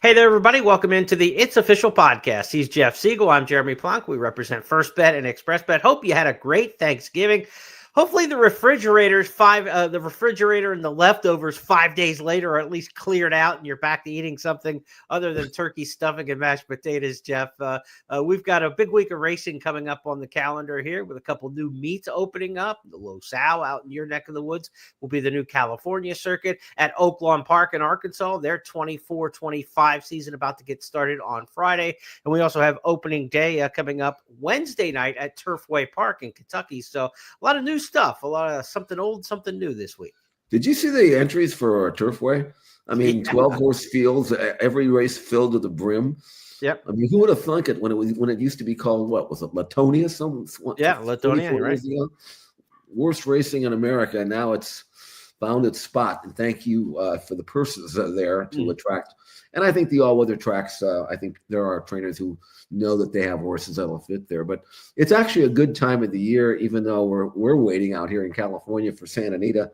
Hey there, everybody. Welcome into the It's Official podcast. He's Jeff Siegel. I'm Jeremy Plonk. We represent First Bet and Express Bet. Hope you had a great Thanksgiving. Hopefully the refrigerator and the leftovers 5 days later are at least cleared out and you're back to eating something other than turkey stuffing and mashed potatoes, Jeff. We've got a big week of racing coming up on the calendar here with a couple new meets opening up. The Los Al out in your neck of the woods will be the new California circuit at Oaklawn Park in Arkansas. Their 24-25 season about to get started on Friday. And we also have opening day coming up Wednesday night at Turfway Park in Kentucky. So a lot of new stuff, a lot of something old, something new this week. Did you see the entries for Turfway? I mean, 12 horse fields, every race filled to the brim. Yep. I mean, who would have thunk it when it used to be called, what was it, Latonia? Latonia, right? Worst racing in America, and now it's found its spot. And thank you for the purses there to attract. And I think the all-weather tracks, I think there are trainers who know that they have horses that'll fit there. But it's actually a good time of the year, even though we're waiting out here in California for Santa Anita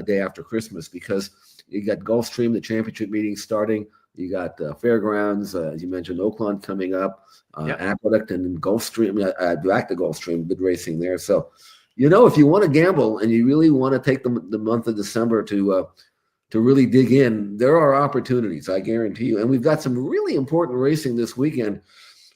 day after Christmas, because you got Gulfstream, the championship meeting starting. You got Fairgrounds, as you mentioned, Oaklawn coming up, Aqueduct, and Gulfstream, back to Gulfstream, good racing there. So, if you want to gamble and you really want to take the month of December to really dig in, there are opportunities, I guarantee you. And we've got some really important racing this weekend,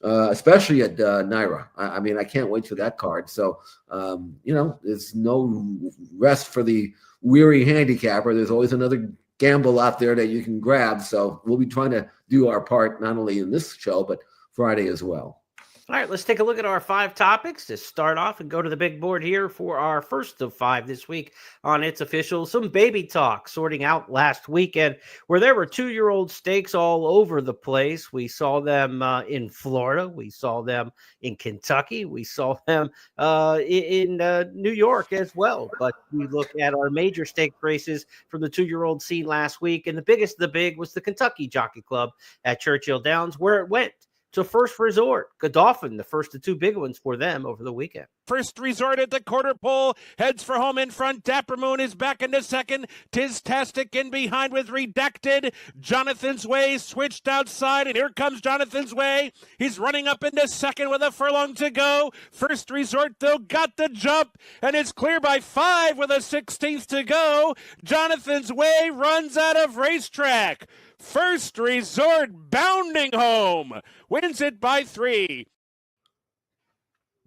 especially at NYRA. I mean, I can't wait for that card. So, there's no rest for the weary handicapper. There's always another gamble out there that you can grab. So we'll be trying to do our part, not only in this show, but Friday as well. All right, let's take a look at our 5 topics to start off and go to the big board here for our first of 5 this week on It's Official. Some baby talk sorting out last weekend where there were 2-year-old stakes all over the place. We saw them in Florida. We saw them in Kentucky. We saw them in New York as well. But we look at our major stake races from the 2-year-old scene last week. And the biggest of the big was the Kentucky Jockey Club at Churchill Downs, where it went to First Resort. Godolphin, the first of 2 big ones for them over the weekend. First Resort at the quarter pole, heads for home in front. Dapper Moon is back into second. Tistastic in behind with Redacted. Jonathan's Way switched outside, and here comes Jonathan's Way. He's running up into second with a furlong to go. First Resort, though, got the jump, and it's clear by 5 with a 16th to go. Jonathan's Way runs out of racetrack. First Resort bounding home, wins it by 3.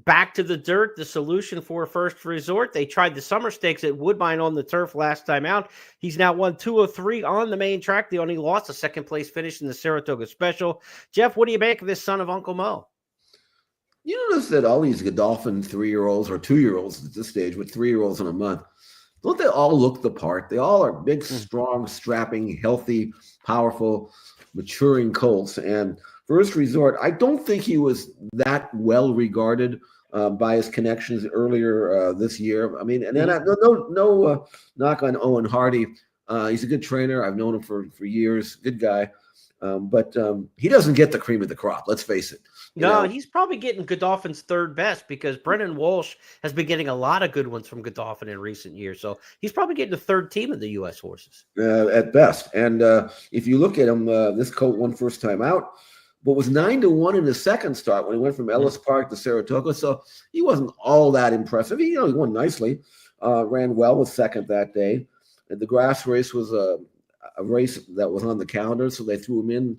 Back to the dirt, the solution for First Resort. They tried the summer stakes at Woodbine on the turf last time out. He's now won 2 of 3 on the main track. They only lost a second-place finish in the Saratoga Special. Jeff, what do you make of this son of Uncle Mo? You notice that all these Godolphin 3-year-olds or 2-year-olds at this stage with 3-year-olds in a month, don't they all look the part? They all are big, strong, strapping, healthy, powerful, maturing colts. And First Resort, I don't think he was that well regarded by his connections earlier this year. I mean, and then no knock on Owen Hardy. He's a good trainer. I've known him for years. Good guy. But he doesn't get the cream of the crop. Let's face it. He's probably getting Godolphin's third best because Brennan Walsh has been getting a lot of good ones from Godolphin in recent years. So he's probably getting the third team of the U.S. horses. At best. And if you look at him, this colt won first time out, but was 9-1 in his second start when he went from Ellis Park to Saratoga. So he wasn't all that impressive. He won nicely, ran well with second that day. And the grass race was a race that was on the calendar, so they threw him in.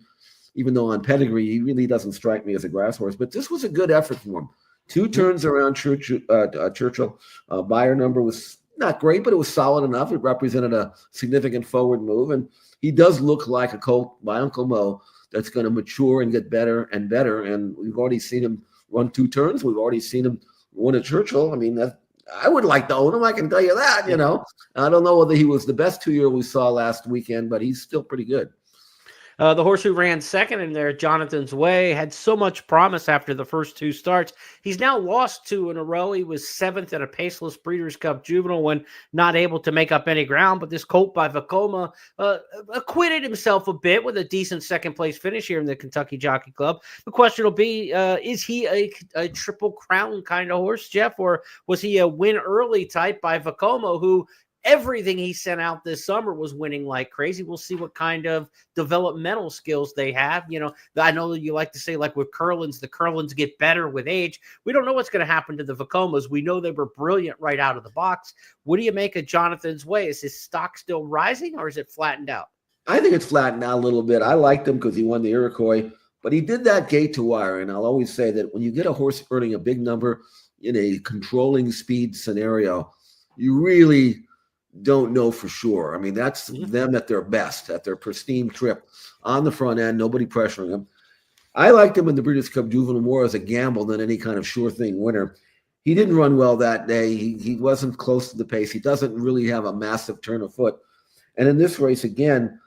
Even though on pedigree, he really doesn't strike me as a grass horse. But this was a good effort for him. 2 turns around Churchill. Buyer number was not great, but it was solid enough. It represented a significant forward move. And he does look like a colt by Uncle Mo that's going to mature and get better and better. And we've already seen him run 2 turns. We've already seen him win at Churchill. I mean, I would like to own him. I can tell you that, I don't know whether he was the best 2-year we saw last weekend, but he's still pretty good. The horse who ran second in there, Jonathan's Way, had so much promise after the first 2 starts. He's now lost 2 in a row. He was 7th at a Paceless Breeders' Cup Juvenile when not able to make up any ground. But this colt by Vacoma acquitted himself a bit with a decent second-place finish here in the Kentucky Jockey Club. The question will be, is he a Triple Crown kind of horse, Jeff, or was he a win-early type by Vacoma who Everything he sent out this summer was winning like crazy. We'll see what kind of developmental skills they have. I know that you like to say, like with Curlins, the Curlins get better with age. We don't know what's going to happen to the Vacomas. We know they were brilliant right out of the box. What do you make of Jonathan's Way? Is his stock still rising, or is it flattened out? I think it's flattened out a little bit. I liked him because he won the Iroquois, but he did that gate to wire. And I'll always say that when you get a horse earning a big number in a controlling speed scenario, you really don't know for sure. I mean, that's them at their best, at their pristine trip on the front end, nobody pressuring them. I liked him in the Breeders' Cup Juvenile more as a gamble than any kind of sure thing winner. He didn't run well that day. He wasn't close to the pace. He doesn't really have a massive turn of foot. And in this race, again,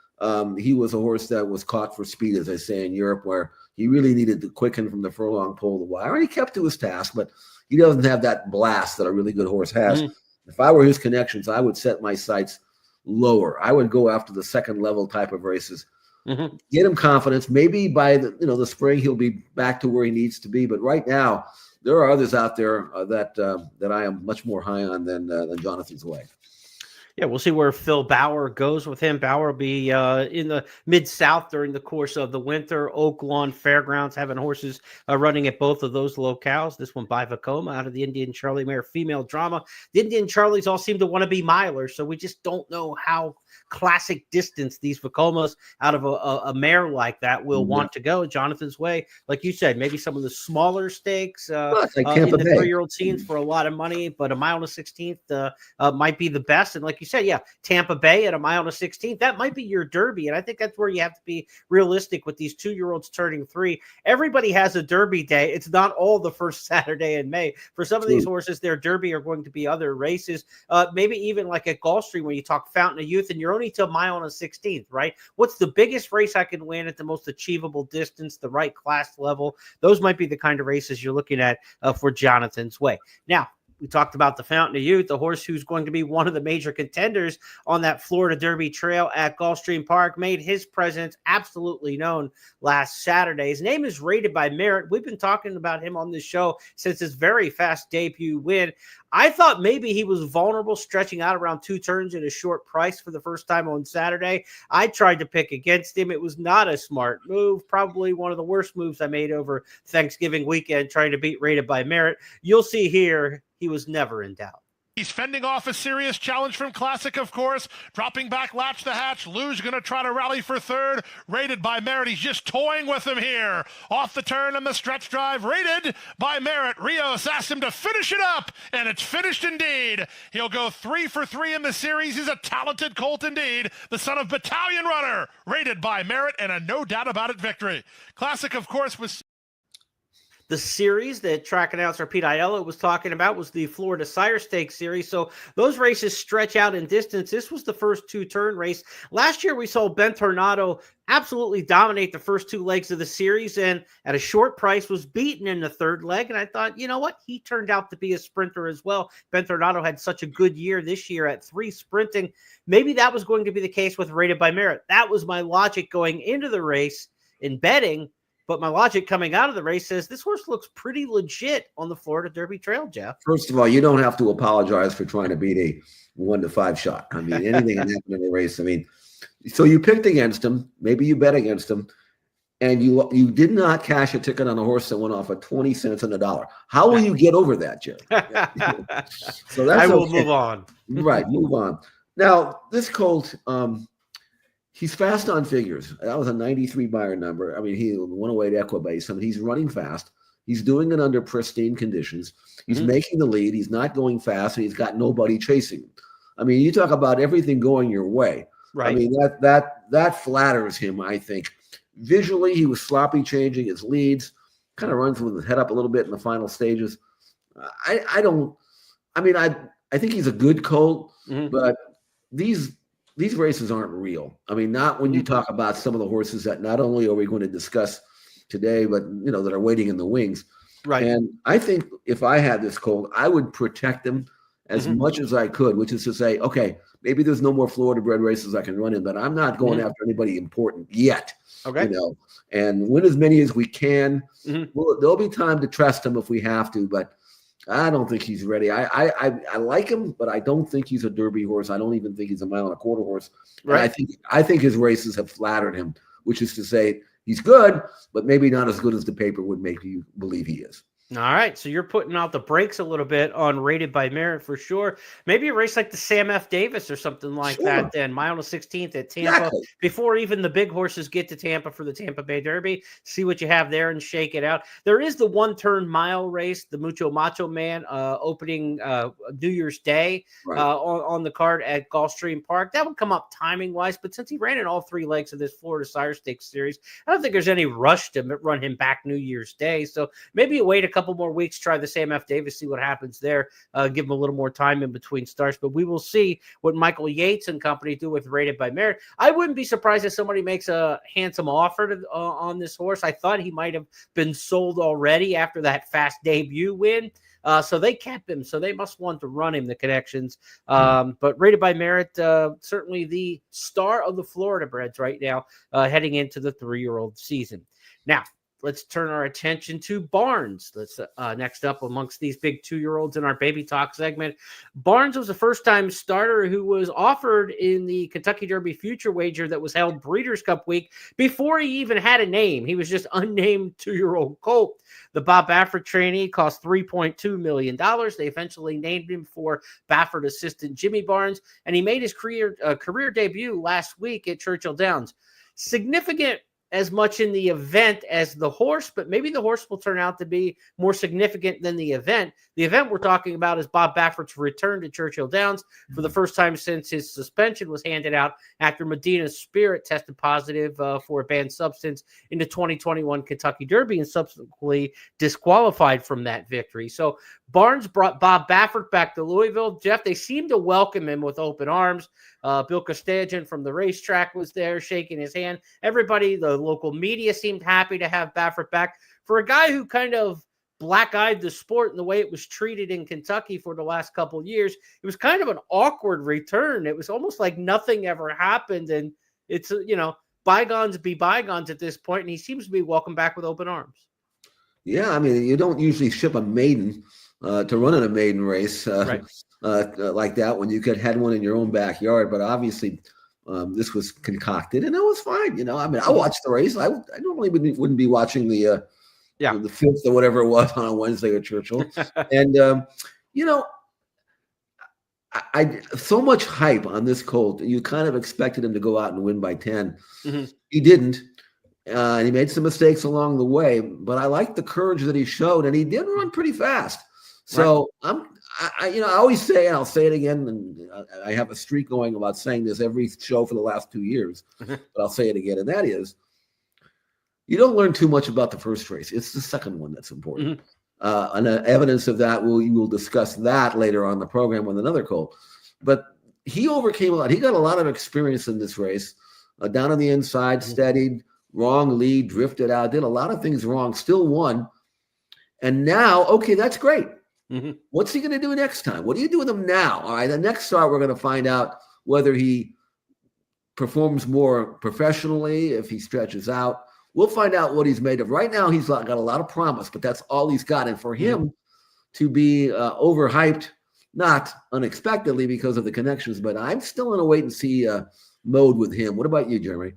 he was a horse that was caught for speed, as I say, in Europe, where he really needed to quicken from the furlong pole to the wire. And he kept to his task, but he doesn't have that blast that a really good horse has. If I were his connections, I would set my sights lower. I would go after the second level type of races. Get him confidence. Maybe by the spring he'll be back to where he needs to be. But right now, there are others out there that I am much more high on than Jonathan's Way. Yeah, we'll see where Phil Bauer goes with him. Bauer will be in the Mid-South during the course of the winter. Oak Lawn Fairgrounds having horses running at both of those locales. This one by Vacoma out of the Indian Charlie Mare female drama. The Indian Charlies all seem to want to be milers, so we just don't know how classic distance these Vacomas out of a mare like that will want to go. Jonathan's Way, like you said, maybe some of the smaller stakes like in the 3-year-old scenes for a lot of money, but a mile and a 16th might be the best. And like you said, Tampa Bay at a mile and a 16th, that might be your Derby. And I think that's where you have to be realistic with these 2-year-olds turning 3. Everybody has a Derby day. It's not all the first Saturday in May. For some of these horses, their Derby are going to be other races. Maybe even like at Gulfstream, when you talk Fountain of Youth, and you're only to a mile and a 16th, right? What's the biggest race I can win at the most achievable distance, the right class level? Those might be the kind of races you're looking at for Jonathan's Way. Now, we talked about the Fountain of Youth, the horse who's going to be one of the major contenders on that Florida Derby trail at Gulfstream Park, made his presence absolutely known last Saturday. His name is Rated by Merit. We've been talking about him on this show since his very fast debut win. I thought maybe he was vulnerable, stretching out around 2 turns at a short price for the first time on Saturday. I tried to pick against him. It was not a smart move, probably one of the worst moves I made over Thanksgiving weekend, trying to beat Rated by Merit. You'll see here, he was never in doubt. He's fending off a serious challenge from Classic, of course. Dropping back, Latch the Hatch. Lou's going to try to rally for third. Rated by Merit. He's just toying with him here. Off the turn and the stretch drive. Rated by Merit. Rios asked him to finish it up, and it's finished indeed. He'll go 3 for 3 in the series. He's a talented colt indeed. The son of Battalion Runner. Rated by Merit, and a no doubt about it victory. Classic, of course, was... The series that track announcer Pete Aiello was talking about was the Florida Sire Stakes series. So those races stretch out in distance. This was the first 2-turn race. Last year, we saw Ben Tornado absolutely dominate the first 2 legs of the series, and at a short price was beaten in the third leg. And I thought, you know what? He turned out to be a sprinter as well. Ben Tornado had such a good year this year at 3 sprinting. Maybe that was going to be the case with Rated by Merit. That was my logic going into the race in betting. But my logic coming out of the race says this horse looks pretty legit on the Florida Derby trail, Jeff. First of all, you don't have to apologize for trying to beat a 1-5 shot. I mean, anything can happen in the race. I mean, so you picked against him. Maybe you bet against him. And you did not cash a ticket on a horse that went off at 20 cents on the dollar. How will you get over that, Jerry? So that's I will move on. Right, move on. Now, this colt, he's fast on figures. That was a 93 buyer number. I mean, he went away to Equibase. I mean, he's running fast. He's doing it under pristine conditions. He's making the lead. He's not going fast, and he's got nobody chasing him. I mean, you talk about everything going your way. Right. I mean, that flatters him, I think. Visually, he was sloppy changing his leads, kind of runs with his head up a little bit in the final stages. I think he's a good colt, but these races aren't real. I mean, not when you talk about some of the horses that not only are we going to discuss today, but that are waiting in the wings. Right. And I think if I had this colt, I would protect him as much as I could, which is to say, okay, maybe there's no more Florida bred races I can run in, but I'm not going after anybody important yet. Okay. And win as many as we can. There'll be time to trust him if we have to, but I don't think he's ready. I like him, but I don't think he's a Derby horse. I don't even think he's a mile and a quarter horse. And Right. I think his races have flattered him, which is to say he's good, but maybe not as good as the paper would make you believe he is. All right, so you're putting out the brakes a little bit on Rated by Merit for sure. Maybe a race like the Sam F. Davis or something like that. Then mile on the 16th at Tampa, Exactly. before even the big horses get to Tampa for the Tampa Bay Derby. See what you have there and shake it out. There is the 1-turn mile race, the Mucho Macho Man, opening New Year's Day Right. on the card at Gulfstream Park. That would come up timing wise, but since he ran in all 3 legs of this Florida Sire Stakes series, I don't think there's any rush to run him back New Year's Day. So maybe you wait a couple more weeks, try the Sam F. Davis, see what happens there, give him a little more time in between starts. But we will see what Michael Yates and company do with Rated by Merit. I wouldn't be surprised if somebody makes a handsome offer on this horse. I thought he might have been sold already after that fast debut win. So they kept him. So they must want to run him, the connections. But Rated by Merit, certainly the star of the Florida breds right now, heading into the 3-year-old season. Now, let's turn our attention to Barnes. Let's next up amongst these big 2-year-olds in our Baby Talk segment. Barnes was a first-time starter who was offered in the Kentucky Derby Future Wager that was held Breeders' Cup week before he even had a name. He was just unnamed 2-year-old colt. The Bob Baffert trainee cost $3.2 million. They eventually named him for Baffert assistant Jimmy Barnes, and he made his career debut last week at Churchill Downs. Significant as much in the event as the horse, but maybe the horse will turn out to be more significant than the event. The event we're talking about is Bob Baffert's return to Churchill Downs for the first time since his suspension was handed out after Medina's Spirit tested positive for a banned substance in the 2021 Kentucky Derby and subsequently disqualified from that victory. So Barnes brought Bob Baffert back to Louisville. Jeff, they seemed to welcome him with open arms. Bill Costagian from the racetrack was there shaking his hand. Everybody, the local media seemed happy to have Baffert back. For a guy who kind of black-eyed the sport and the way it was treated in Kentucky for the last couple of years, it was kind of an awkward return. It was almost like nothing ever happened, and it's, bygones be bygones at this point, and he seems to be welcomed back with open arms. Yeah, I mean, you don't usually ship a maiden to run in a maiden race Right. Like that when you could had one in your own backyard, but obviously this was concocted, and it was fine. I mean, I watched the race. I normally wouldn't be watching the fifth or whatever it was on a Wednesday at Churchill, and I so much hype on this colt. You kind of expected him to go out and win by 10. Mm-hmm. He didn't, and he made some mistakes along the way. But I liked the courage that he showed, and he did run pretty fast. So right. I always say, and I'll say it again, and I have a streak going about saying this every show for the last 2 years, but I'll say it again, and that is, you don't learn too much about the first race. It's the second one that's important. Mm-hmm. And evidence of that, we will discuss that later on the program with another colt. But he overcame a lot. He got a lot of experience in this race. Down on the inside, steadied, wrong lead, drifted out, did a lot of things wrong, still won. And now, okay, that's great. Mm-hmm. What's he going to do next time? What do you do with him now? All right, the next start, we're going to find out whether he performs more professionally, if he stretches out. We'll find out what he's made of. Right now, he's got a lot of promise, but that's all he's got. And for him to be overhyped, not unexpectedly because of the connections, but I'm still in a wait-and-see mode with him. What about you, Jeremy?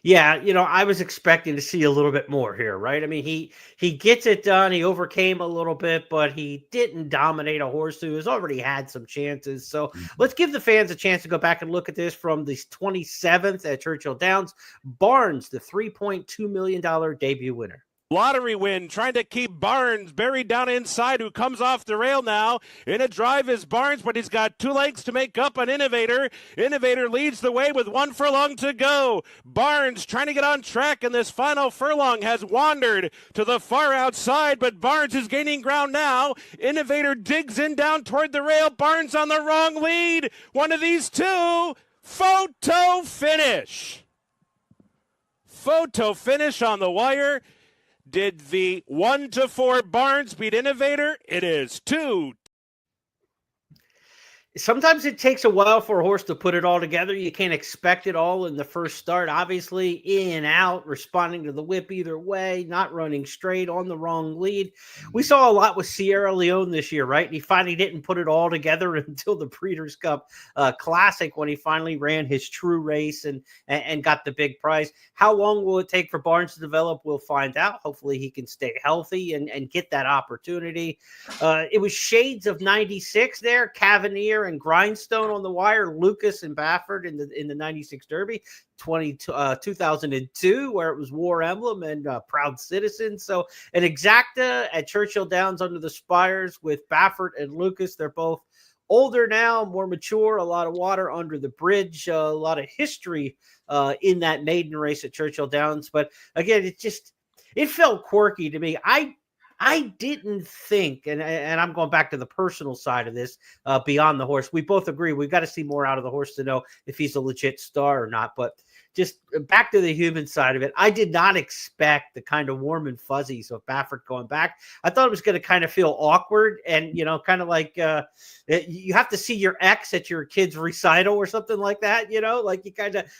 Yeah, I was expecting to see a little bit more here, right? I mean, he gets it done. He overcame a little bit, but he didn't dominate a horse who has already had some chances. So let's give the fans a chance to go back and look at this from the 27th at Churchill Downs. Barnes, the $3.2 million debut winner. Lottery win, trying to keep Barnes buried down inside, who comes off the rail now. In a drive is Barnes, but he's got 2 lengths to make up on Innovator. Innovator leads the way with 1 furlong to go. Barnes trying to get on track, and this final furlong has wandered to the far outside, but Barnes is gaining ground now. Innovator digs in down toward the rail. Barnes on the wrong lead. One of these two. Photo finish. Photo finish on the wire. Did the 1-4 Barnes beat Innovator? It is 2. sometimes it takes a while for a horse to put it all together. You can't expect it all in the first start. Obviously, in, out, responding to the whip either way, not running straight, on the wrong lead. We saw a lot with Sierra Leone this year, right? And he finally didn't put it all together until the Breeders' Cup Classic, when he finally ran his true race and got the big prize. How long will it take for Barnes to develop? We'll find out. Hopefully he can stay healthy and get that opportunity. It was shades of 96 there, Cavanier and Grindstone on the wire, Lucas and Baffert in the 96 Derby, 2002, where it was War Emblem and Proud Citizen. So an exacta at Churchill Downs under the spires with Baffert and Lucas. They're both older now, more mature, a lot of water under the bridge, a lot of history in that maiden race at Churchill Downs. But again, it felt quirky to me. I didn't think, and I'm going back to the personal side of this, beyond the horse. We both agree we've got to see more out of the horse to know if he's a legit star or not. But just back to the human side of it, I did not expect the kind of warm and fuzzies of Baffert going back. I thought it was going to kind of feel awkward and, kind of like you have to see your ex at your kid's recital or something like that, like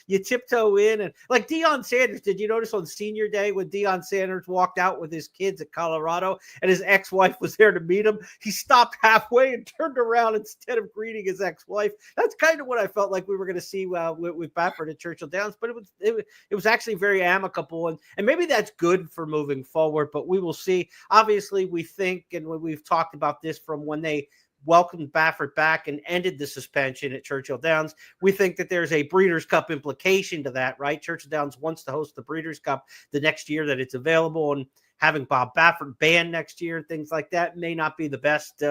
you tiptoe in. And like Deion Sanders, did you notice on senior day when Deion Sanders walked out with his kids at Colorado and his ex-wife was there to meet him? He stopped halfway and turned around instead of greeting his ex-wife. That's kind of what I felt like we were going to see with Baffert at Churchill Downs. But it was actually very amicable, and maybe that's good for moving forward, but we will see. Obviously, we think, and we've talked about this from when they welcomed Baffert back and ended the suspension at Churchill Downs, we think that there's a Breeders' Cup implication to that, right? Churchill Downs wants to host the Breeders' Cup the next year that it's available, and having Bob Baffert banned next year, things like that may not be the best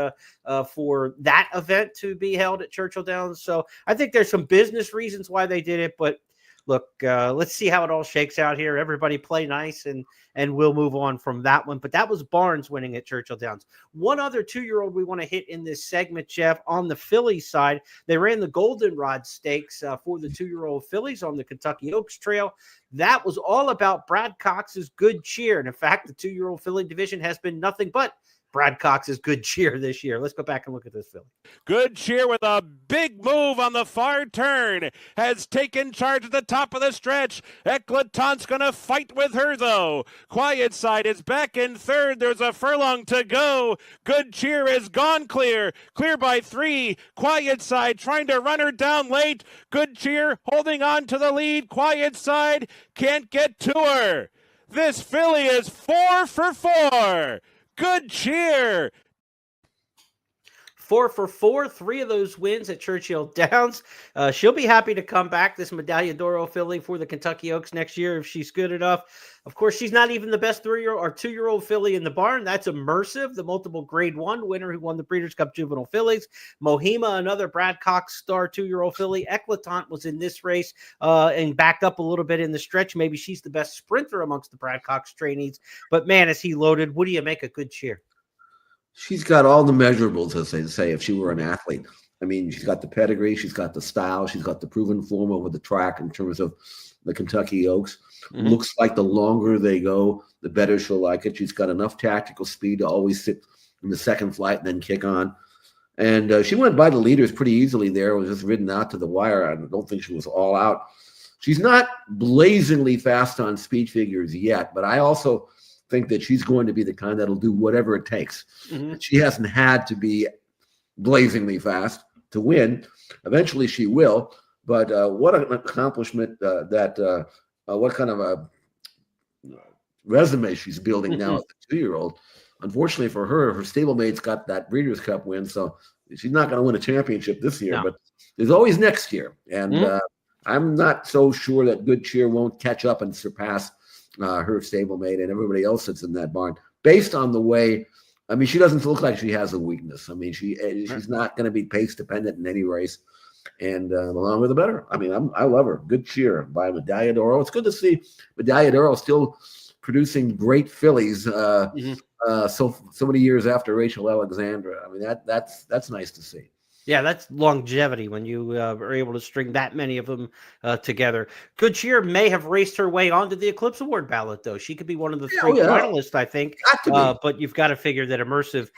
for that event to be held at Churchill Downs. So I think there's some business reasons why they did it, but look, let's see how it all shakes out here. Everybody play nice, and we'll move on from that one. But that was Barnes winning at Churchill Downs. One other 2-year-old we want to hit in this segment, Jeff, on the Phillies side. They ran the Goldenrod Stakes for the 2-year-old fillies on the Kentucky Oaks Trail. That was all about Brad Cox's good cheer. And in fact, the 2-year-old filly division has been nothing but Brad Cox's good cheer this year. Let's go back and look at this filly. Good cheer with a big move on the far turn. Has taken charge at the top of the stretch. Eclatant's going to fight with her, though. Quiet Side is back in third. There's a furlong to go. Good cheer is gone clear. Clear by 3. Quiet Side trying to run her down late. Good cheer holding on to the lead. Quiet Side can't get to her. This filly is 4 for 4. Good cheer. 4 for 4, 3 of those wins at Churchill Downs. She'll be happy to come back, this Medaglia d'Oro filly, for the Kentucky Oaks next year if she's good enough. Of course, she's not even the best 3-year-old or 2-year-old filly in the barn. That's Immersive, the multiple Grade 1 winner who won the Breeders' Cup Juvenile Fillies. Mohima, another Brad Cox star 2-year-old filly. Eclatant was in this race and backed up a little bit in the stretch. Maybe she's the best sprinter amongst the Brad Cox trainees. But man, is he loaded. What do you make a good cheer? She's got all the measurables, as they say, if she were an athlete. I mean, she's got the pedigree, she's got the style, she's got the proven form over the track in terms of the Kentucky Oaks. Mm-hmm. Looks like the longer they go, the better she'll like it. She's got enough tactical speed to always sit in the second flight and then kick on. And she went by the leaders pretty easily there. Was just ridden out to the wire. I don't think she was all out. She's not blazingly fast on speed figures yet, but I also think that she's going to be the kind that'll do whatever it takes. Mm-hmm. She hasn't had to be blazingly fast to win. Eventually she will, but what an accomplishment what kind of a resume she's building now as a 2-year-old. Unfortunately for her, her stablemate's got that Breeders' Cup win, so she's not going to win a championship this year, but there's always next year. And I'm not so sure that Good Cheer won't catch up and surpass her stablemate and everybody else that's in that barn, based on the way. I mean, she doesn't look like she has a weakness. I mean, she's not going to be pace dependent in any race, and the longer the better. I mean, I love her. Good cheer by Medaglia d'Oro. It's good to see Medaglia d'Oro still producing great fillies. So many years after Rachel Alexandra. I mean, that's nice to see. Yeah, that's longevity when you are able to string that many of them together. Good Cheer may have raced her way onto the Eclipse Award ballot, though. She could be one of the Yeah, three oh, yeah, finalists, I think. got to be. But you've got to figure that Immersive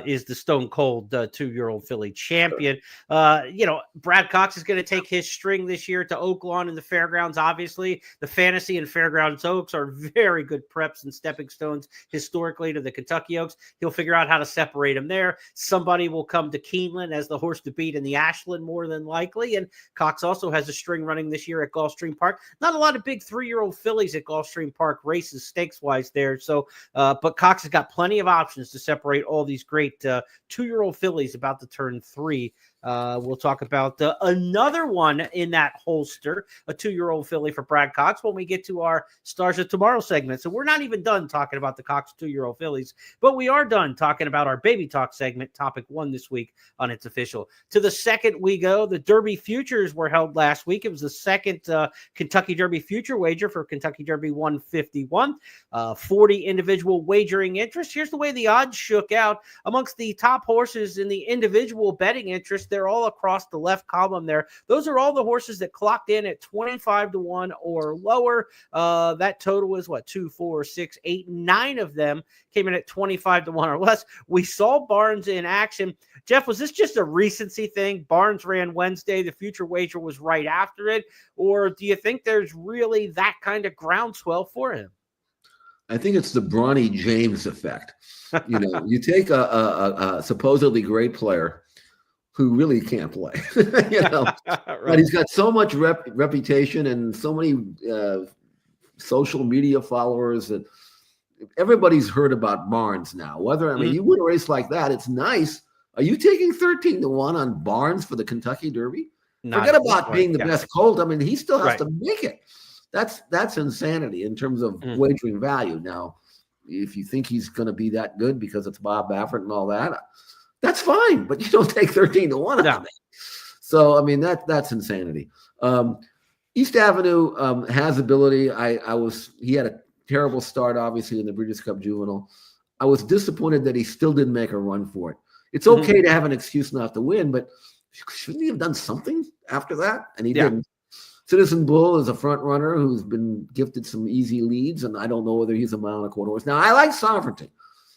is the stone cold 2-year-old filly champion. Brad Cox is going to take his string this year to Oaklawn and the Fairgrounds. Obviously, the Fantasy and Fairgrounds Oaks are very good preps and stepping stones historically to the Kentucky Oaks. He'll figure out how to separate them there. Somebody will come to Keeneland as the horse to beat in the Ashland more than likely. And Cox also has a string running this year at Gulfstream Park. Not a lot of big 3-year-old fillies at Gulfstream Park races stakes wise there. So, but Cox has got plenty of options to separate all these great 2-year-old fillies about to turn 3. We'll talk about another one in that holster, a 2-year-old filly for Brad Cox, when we get to our Stars of Tomorrow segment. So we're not even done talking about the Cox 2-year-old fillies, but we are done talking about our Baby Talk segment, topic 1 this week on It's Official. To the second we go. The Derby Futures were held last week. It was the second Kentucky Derby future wager for Kentucky Derby 151. 40 individual wagering interest. Here's the way the odds shook out amongst the top horses in the individual betting interest. They're all across the left column there. Those are all the horses that clocked in at 25-1 or lower. That total is 2, 4, 6, 8, 9 of them came in at 25-1 or less. We saw Barnes in action. Jeff, was this just a recency thing? Barnes ran Wednesday. The future wager was right after it. Or do you think there's really that kind of groundswell for him? I think it's the Bronny James effect. You take a supposedly great player who really can't play, right. But he's got so much reputation and so many social media followers that everybody's heard about Barnes now. You win a race like that, it's nice. Are you taking 13-1 on Barnes for the Kentucky Derby? Forget about being the best colt. He still has to make it. That's insanity in terms of wagering value. Now, if you think he's going to be that good because it's Bob Baffert and all that, that's fine, but you don't take 13-1 on that. So, that's insanity. East Avenue has ability. He had a terrible start, obviously, in the Breeders' Cup Juvenile. I was disappointed that he still didn't make a run for it. It's okay to have an excuse not to win, but shouldn't he have done something after that? And he didn't. Citizen Bull is a front runner who's been gifted some easy leads, and I don't know whether he's a mile and a quarter horse. Now, I like Sovereignty.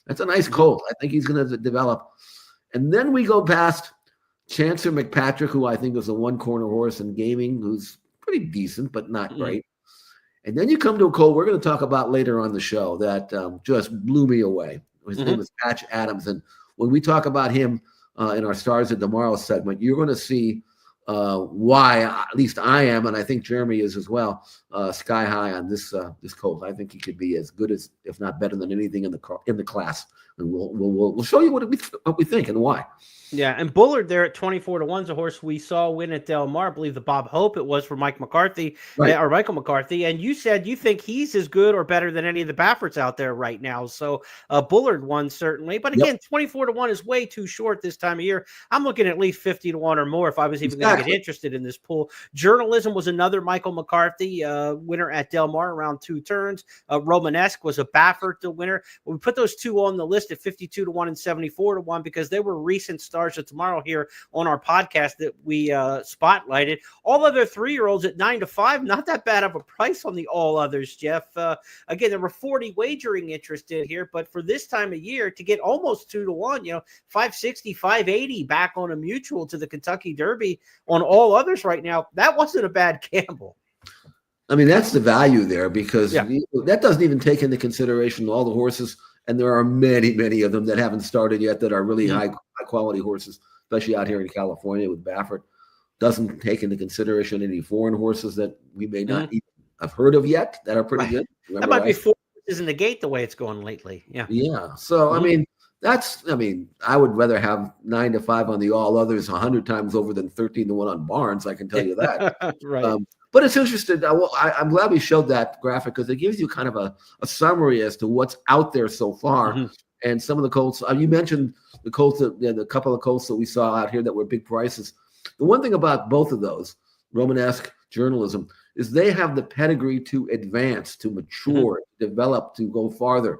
That's a nice colt. I think he's going to develop. And then we go past Chancer McPatrick, who I think is a one-corner horse in gaming, who's pretty decent, but not great. And then you come to a colt we're going to talk about later on the show that just blew me away. His name is Patch Adams. And when we talk about him in our Stars of Tomorrow segment, you're going to see why, at least I am, and I think Jeremy is as well, sky high on this colt. I think he could be as good as, if not better than anything in the class. And we'll show you what we think and why. Yeah, and Bullard there at 24-1 is a horse we saw win at Del Mar. I believe the Bob Hope it was for Mike McCarthy, or Michael McCarthy. And you said you think he's as good or better than any of the Bafferts out there right now. So Bullard won certainly. But again, 24-1 is way too short this time of year. I'm looking at least 50-1 or more if I was even going to get interested in this pool. Journalism was another Michael McCarthy winner at Del Mar around 2 turns. Romanesque was a Baffert winner. We put those two on the list at 52-1 and 74-1 because they were recent Stars of Tomorrow here on our podcast that we spotlighted. All other 3-year-olds at 9-5, not that bad of a price on the all others, Jeff. Again, there were 40 wagering interested here, but for this time of year to get almost 2-1, 560, 580 back on a mutual to the Kentucky Derby on all others right now, that wasn't a bad gamble. That's the value there because that doesn't even take into consideration all the horses. And there are many, many of them that haven't started yet that are really high quality horses, especially out here in California with Baffert. Doesn't take into consideration any foreign horses that we may not even have heard of yet that are pretty good. That might be 4 horses in the gate the way it's going lately. Yeah. Yeah. So, I would rather have 9-5 on the all others 100 times over than 13-1 on Barnes. I can tell you that. Right. But it's interesting. I'm glad we showed that graphic because it gives you kind of a summary as to what's out there so far. And some of the colts, you mentioned the colts, the couple of colts that we saw out here that were big prices. The one thing about both of those, Romanesque, Journalism, is they have the pedigree to advance, to mature, develop, to go farther.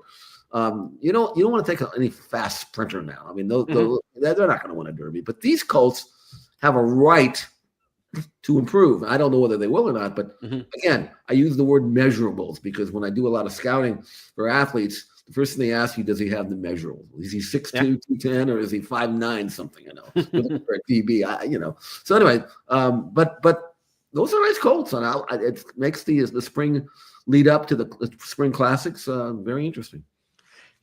You don't want to take any fast sprinter now. I mean, they're not going to win a Derby, but these colts have a right to improve. I don't know whether they will or not, but again, I use the word measurables because when I do a lot of scouting for athletes, the first thing they ask you, does he have the measurables? Is he 6'2", 210, or is he 5'9", something, for a DB, So anyway, but those are nice colts, and it makes the spring lead up to the spring classics very interesting.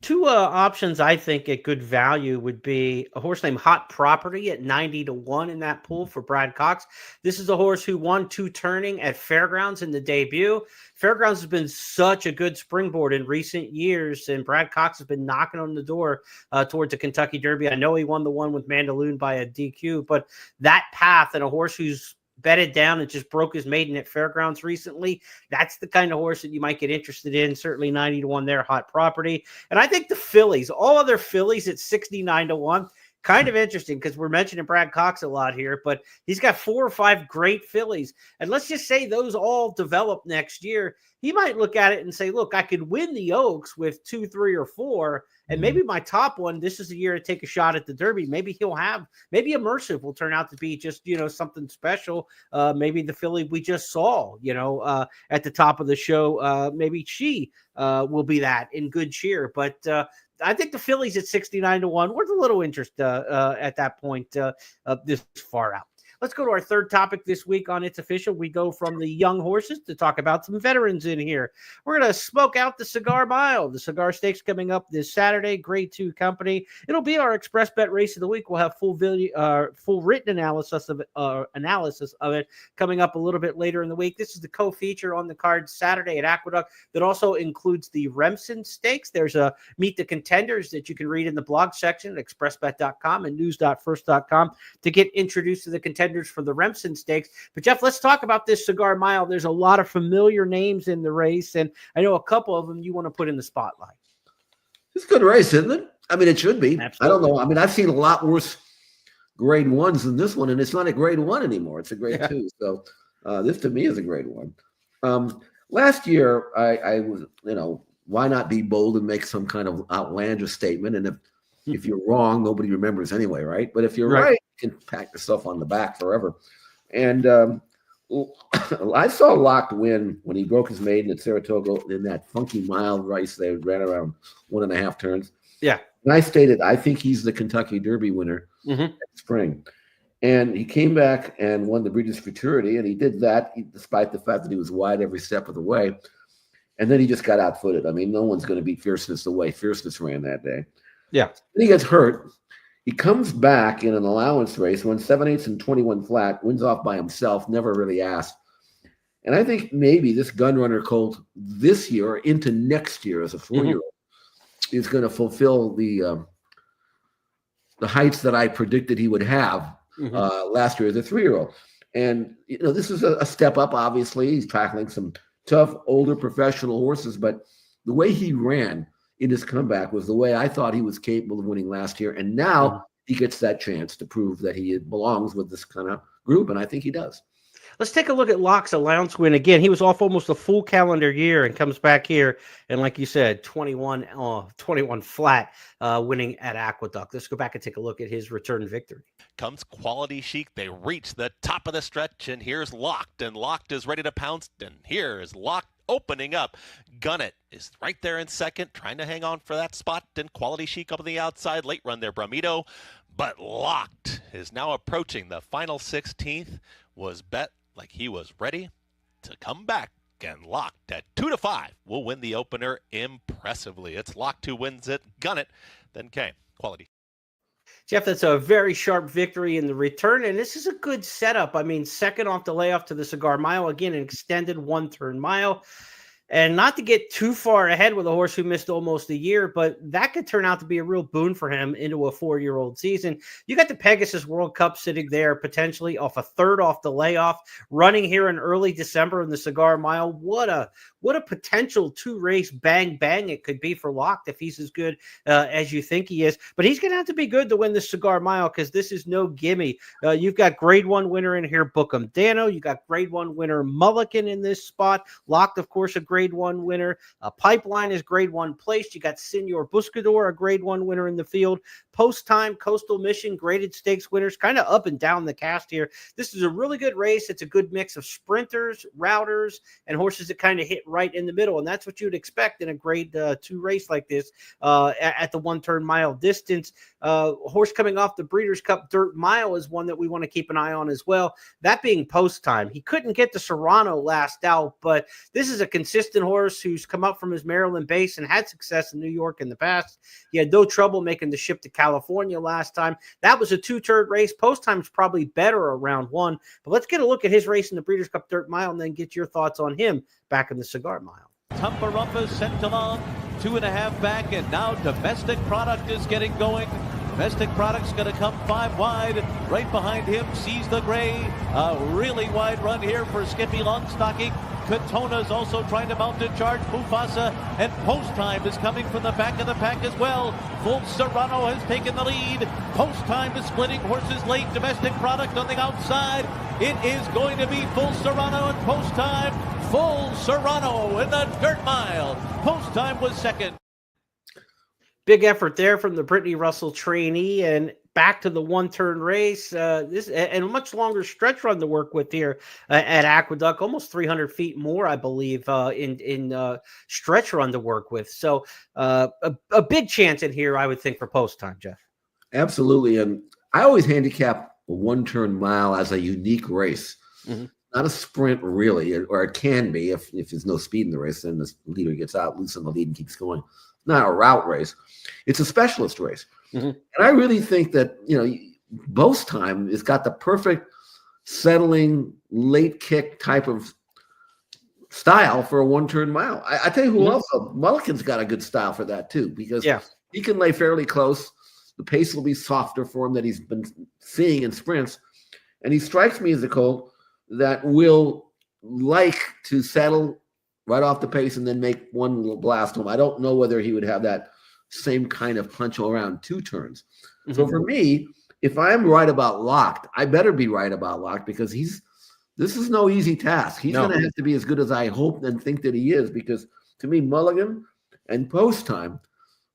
Two options I think at good value would be a horse named Hot Property at 90-1 in that pool for Brad Cox. This is a horse who won 2 turning at Fairgrounds in the debut. Fairgrounds has been such a good springboard in recent years, and Brad Cox has been knocking on the door towards the Kentucky Derby. I know he won the one with Mandaloun by a DQ, but that path and a horse who's bedded down and just broke his maiden at Fairgrounds recently, that's the kind of horse that you might get interested in. Certainly 90-1 there, Hot Property. And I think the fillies, all other fillies at 69-1, kind of interesting because we're mentioning Brad Cox a lot here, but he's got 4 or 5 great fillies. And let's just say those all develop next year. He might look at it and say, look, I could win the Oaks with 2, 3, or 4. And maybe my top one, this is the year to take a shot at the Derby. Maybe maybe Immersive will turn out to be just, something special. Maybe the filly we just saw, at the top of the show, maybe she will be that in good cheer. But I think the fillies at 69-1 worth a little interest at that point this far out. Let's go to our third topic this week on It's Official. We go from the young horses to talk about some veterans in here. We're going to smoke out the Cigar Mile. The Cigar Stakes coming up this Saturday, Grade 2 company. It'll be our Express Bet race of the week. We'll have full written analysis of it coming up a little bit later in the week. This is the co-feature on the card Saturday at Aqueduct that also includes the Remsen Stakes. There's a Meet the Contenders that you can read in the blog section at expressbet.com and news.first.com to get introduced to the contenders for the Remsen Stakes. But Jeff, let's talk about this Cigar Mile. There's a lot of familiar names in the race, and I know a couple of them you want to put in the spotlight. It's a good race, isn't it? I mean, it should be. Absolutely. I don't know. I mean, I've seen a lot worse grade 1s than this one, and it's not a grade 1 anymore. It's a grade 2. So this to me is a grade 1. Last year, I was, why not be bold and make some kind of outlandish statement? And if you're wrong, nobody remembers anyway, right? But if you're right, you can pat yourself on the back forever. And I saw Locked win when he broke his maiden at Saratoga in that funky mile race. They ran around 1.5 turns. Yeah. And I stated, I think he's the Kentucky Derby winner next spring. And he came back and won the Breeders' Futurity, and he did that despite the fact that he was wide every step of the way. And then he just got outfooted. I mean, no one's going to beat Fierceness the way Fierceness ran that day. Yeah. Then he gets hurt. He comes back in an allowance race, won 7/8 and 21 flat, wins off by himself, never really asked. And I think maybe this Gunrunner colt this year or into next year as a 4-year-old is going to fulfill the heights that I predicted he would have last year as a 3-year-old. And, this is a step up, obviously. He's tackling some tough, older professional horses, but the way he ran in his comeback was the way I thought he was capable of winning last year. And now he gets that chance to prove that he belongs with this kind of group, and I think he does. Let's take a look at Locke's allowance win. Again, he was off almost a full calendar year and comes back here. And like you said, 21 flat winning at Aqueduct. Let's go back and take a look at his return victory. Comes Quality Chic. They reach the top of the stretch, and here's Locked. And Locked is ready to pounce. And here is Locked opening up. Gun It is right there in second, trying to hang on for that spot. And Quality Chic up on the outside. Late run there, Bramido. But Locked is now approaching the final 16th. Was bet like he was ready to come back, and Locked at 2-5 will win the opener impressively. It's Locked who wins it. Gun It, then came Quality. Jeff, that's a very sharp victory in the return, and this is a good setup. I mean, second off the layoff to the Cigar Mile, again, an extended 1-turn mile. And not to get too far ahead with a horse who missed almost a year, but that could turn out to be a real boon for him into a 4-year-old season. You got the Pegasus World Cup sitting there potentially off a third off the layoff, running here in early December in the Cigar Mile. What a potential 2-race bang it could be for Locked if he's as good as you think he is. But he's going to have to be good to win the Cigar Mile because this is no gimme. You've got grade 1 winner in here, Bookham Dano. You got grade 1 winner Mulligan in this spot. Locked, of course, a grade grade 1 winner. Pipeline is grade 1 placed. You got Senor Buscador, a grade 1 winner in the field. Post Time, Coastal Mission, graded stakes winners, kind of up and down the cast here. This is a really good race. It's a good mix of sprinters, routers, and horses that kind of hit right in the middle. And that's what you would expect in a grade 2 race like this at the 1-turn mile distance. Horse coming off the Breeders' Cup Dirt Mile is one that we want to keep an eye on as well. That being Post Time. He couldn't get to Serrano last out, but this is a consistent horse who's come up from his Maryland base and had success in New York in the past. He had no trouble making the ship to California last time. That was a 2-turn race. Post Time is probably better around 1, but let's get a look at his race in the Breeders' Cup Dirt Mile and then get your thoughts on him back in the Cigar Mile. Tumbarumpa sent along 2.5 back, and now Domestic Product is getting going. Domestic Product's going to come 5 wide. Right behind him, Sees the Gray. A really wide run here for Skippy Longstocking. Katona's also trying to mount a charge. Mufasa and Post Time is coming from the back of the pack as well. Full Serrano has taken the lead. Post Time is splitting horses late. Domestic Product on the outside. It is going to be Full Serrano and Post Time. Full Serrano in the Dirt Mile. Post Time was second. Big effort there from the Brittany Russell trainee, and back to the 1-turn race. This and a much longer stretch run to work with here at Aqueduct, almost 300 feet more, I believe, in stretch run to work with. So a big chance in here, I would think, for Post Time, Jeff. Absolutely, and I always handicap a 1-turn mile as a unique race. Mm-hmm. Not a sprint, really, or it can be if there's no speed in the race, then the leader gets out, loose on the lead, and keeps going. Not a route race. It's a specialist race. Mm-hmm. And I really think that, Post Time has got the perfect settling, late kick type of style for a 1-turn mile. I tell you who else, Mulligan's got a good style for that too, because he can lay fairly close. The pace will be softer for him that he's been seeing in sprints. And he strikes me as a colt that will like to settle right off the pace and then make one little blast home. I don't know whether he would have that same kind of punch around 2 turns. Mm-hmm. So for me, if I'm right about Locked, I better be right about Locked, because this is no easy task. He's going to have to be as good as I hope and think that he is, because to me, Mulligan and Post Time,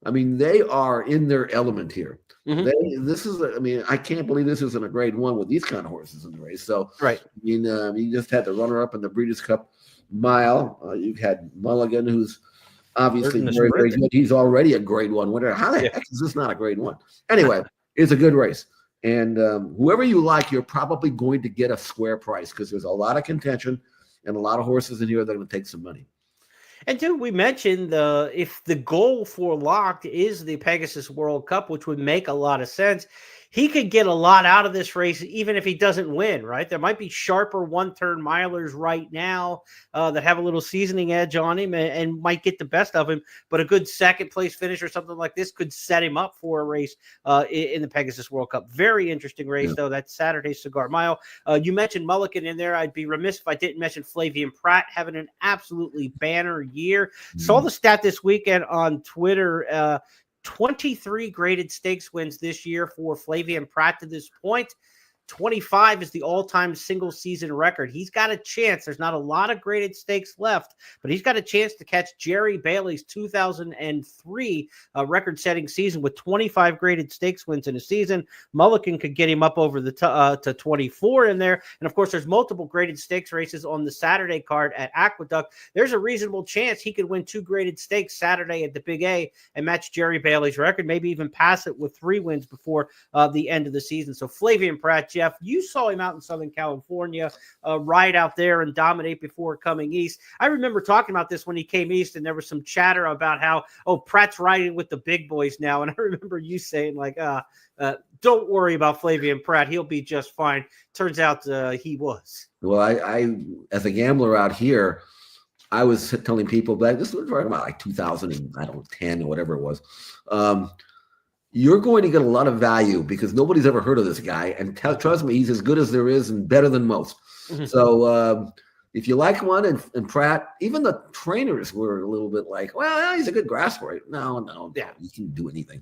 I mean, they are in their element here. Mm-hmm. I can't believe this isn't a grade 1 with these kind of horses in the race. So, right. You just had the runner-up in the Breeders' Cup Mile. You've had Mulligan, who's obviously very, very good. He's already a grade 1 winner. How the heck is this not a grade 1? Anyway, it's a good race. And whoever you like, you're probably going to get a square price, because there's a lot of contention and a lot of horses in here that are going to take some money. And dude, we mentioned if the goal for Locked is the Pegasus World Cup, which would make a lot of sense, he could get a lot out of this race, even if he doesn't win, right? There might be sharper 1-turn milers right now that have a little seasoning edge on him and might get the best of him, but a good second-place finish or something like this could set him up for a race in the Pegasus World Cup. Very interesting race, though. That's Saturday's Cigar Mile. You mentioned Mulligan in there. I'd be remiss if I didn't mention Flavian Pratt having an absolutely banner year. Saw the stat this weekend on Twitter, 23 graded stakes wins this year for Flavian Pratt to this point. 25 is the all-time single-season record. He's got a chance. There's not a lot of graded stakes left, but he's got a chance to catch Jerry Bailey's 2003 record-setting season with 25 graded stakes wins in a season. Mulligan could get him up over the to 24 in there. And, of course, there's multiple graded stakes races on the Saturday card at Aqueduct. There's a reasonable chance he could win 2 graded stakes Saturday at the Big A and match Jerry Bailey's record, maybe even pass it with 3 wins before the end of the season. So Flavian Pratt, Jeff, you saw him out in Southern California, ride out there and dominate before coming east. I remember talking about this when he came east, and there was some chatter about how, Pratt's riding with the big boys now. And I remember you saying, like, don't worry about Flavian Pratt. He'll be just fine. Turns out he was. Well, I as a gambler out here, I was telling people that this was talking about like 2010 or whatever it was. You're going to get a lot of value because nobody's ever heard of this guy. And trust me, he's as good as there is and better than most. Mm-hmm. So if you like one and Pratt, even the trainers were a little bit like, well, he's a good grass horse. No, he can do anything.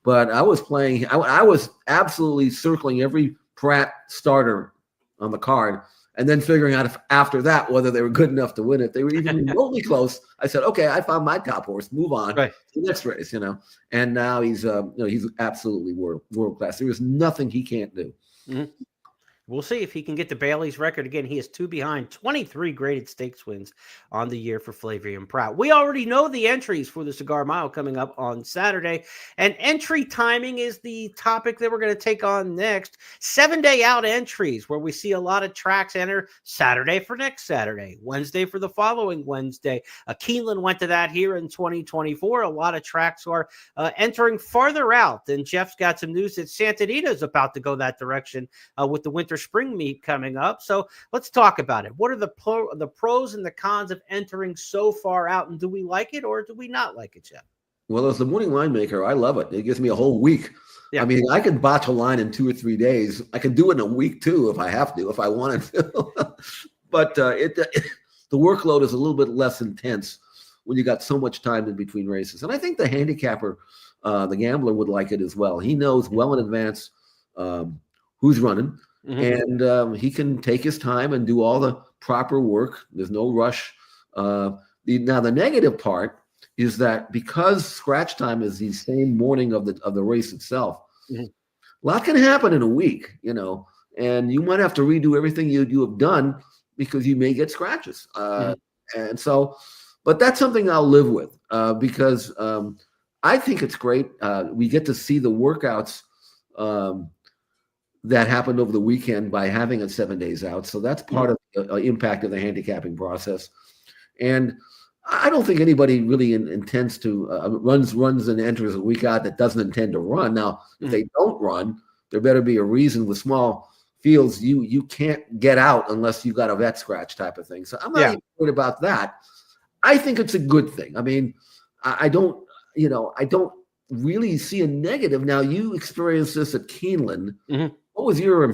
But I was playing, I was absolutely circling every Pratt starter on the card And then figuring out if after that whether they were good enough to win it. They were even remotely close. I said, okay, I found my top horse. Move on Right. to the next race, And now he's he's absolutely world class. There is nothing he can't do. Mm-hmm. We'll see if he can get the Bailey's record again. He is 2 behind, 23 graded stakes wins on the year for Flavien Prat. We already know the entries for the Cigar Mile coming up on Saturday, and entry timing is the topic that we're going to take on next. 7-day out entries, where we see a lot of tracks enter Saturday for next Saturday, Wednesday for the following Wednesday. Keeneland went to that here in 2024. A lot of tracks are entering farther out. And Jeff's got some news that Santa Anita is about to go that direction with the winter spring meet coming up. So let's talk about it. What are the pros and the cons of entering so far out, and do we like it or do we not like it, Jeff? Well, as the morning winemaker, I love it. It gives me a whole week. Yeah. I mean, I can botch a line in 2 or 3 days. I can do it in a week too if I have to, if I wanted to. But the workload is a little bit less intense when you got so much time in between races. And I think the handicapper, the gambler, would like it as well. He knows well in advance who's running. Mm-hmm. And he can take his time and do all the proper work. There's no rush. Now, the negative part is that because scratch time is the same morning of the race itself, mm-hmm. a lot can happen in a week, and you might have to redo everything you have done because you may get scratches. Mm-hmm. And so, but that's something I'll live with because I think it's great. We get to see the workouts that happened over the weekend by having it 7 days out. So that's part of the impact of the handicapping process. And I don't think anybody really intends to runs and enters a week out that doesn't intend to run. Now, if they don't run, there better be a reason. With small fields, you can't get out unless you've got a vet scratch type of thing. So I'm not even worried about that. I think it's a good thing. I mean, I don't really see a negative. Now, you experienced this at Keeneland. Mm-hmm. What was your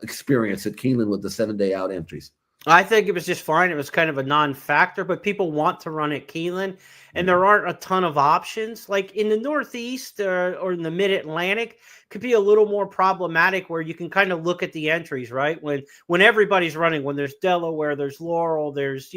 experience at Keeneland with the 7-day out entries? I think it was just fine. It was kind of a non-factor, but people want to run at Keeneland, and there aren't a ton of options. Like in the Northeast or in the Mid-Atlantic, could be a little more problematic where you can kind of look at the entries, right? When everybody's running, when there's Delaware, there's Laurel, there's,